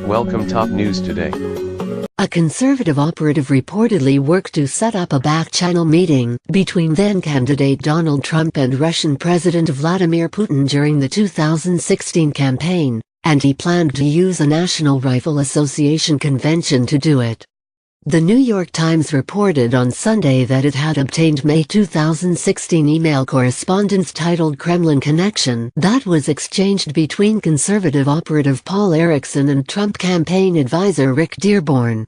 Welcome top news today. A conservative operative reportedly worked to set up a back-channel meeting between then-candidate Donald Trump and Russian President Vladimir Putin during the 2016 campaign, and he planned to use a National Rifle Association convention to do it. The New York Times reported on Sunday that it had obtained May 2016 email correspondence titled Kremlin Connection that was exchanged between conservative operative Paul Erickson and Trump campaign advisor Rick Dearborn.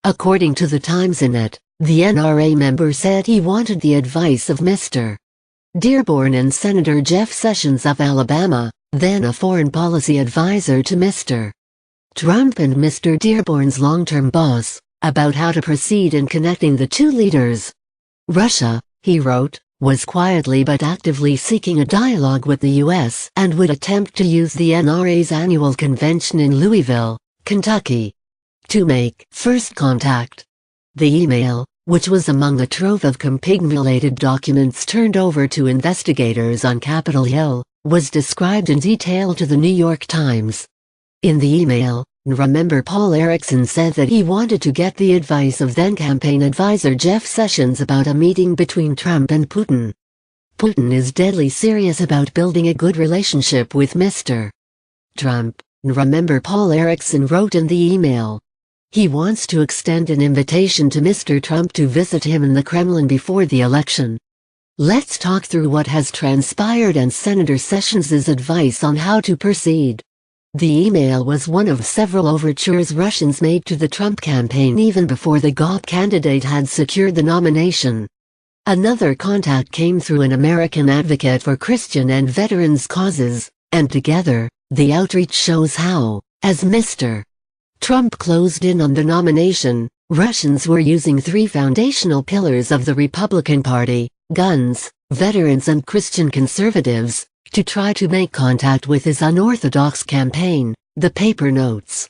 According to the Times in it, the NRA member said he wanted the advice of Mr. Dearborn and Senator Jeff Sessions of Alabama, then a foreign policy advisor to Mr. Trump and Mr. Dearborn's long-term boss, about how to proceed in connecting the two leaders. Russia, he wrote, was quietly but actively seeking a dialogue with the U.S. and would attempt to use the NRA's annual convention in Louisville, Kentucky, to make first contact. The email, which was among a trove of compagnie-related documents turned over to investigators on Capitol Hill, was described in detail to the New York Times. In the email, member Paul Erickson said that he wanted to get the advice of then-campaign advisor Jeff Sessions about a meeting between Trump and Putin. Putin is deadly serious about building a good relationship with Mr. Trump, member Paul Erickson wrote in the email. He wants to extend an invitation to Mr. Trump to visit him in the Kremlin before the election. Let's talk through what has transpired and Senator Sessions' advice on how to proceed. The email was one of several overtures Russians made to the Trump campaign even before the GOP candidate had secured the nomination. Another contact came through an American advocate for Christian and veterans' causes, and together, the outreach shows how, as Mr. Trump closed in on the nomination, Russians were using three foundational pillars of the Republican Party, guns, veterans and Christian conservatives, to try to make contact with his unorthodox campaign, the paper notes.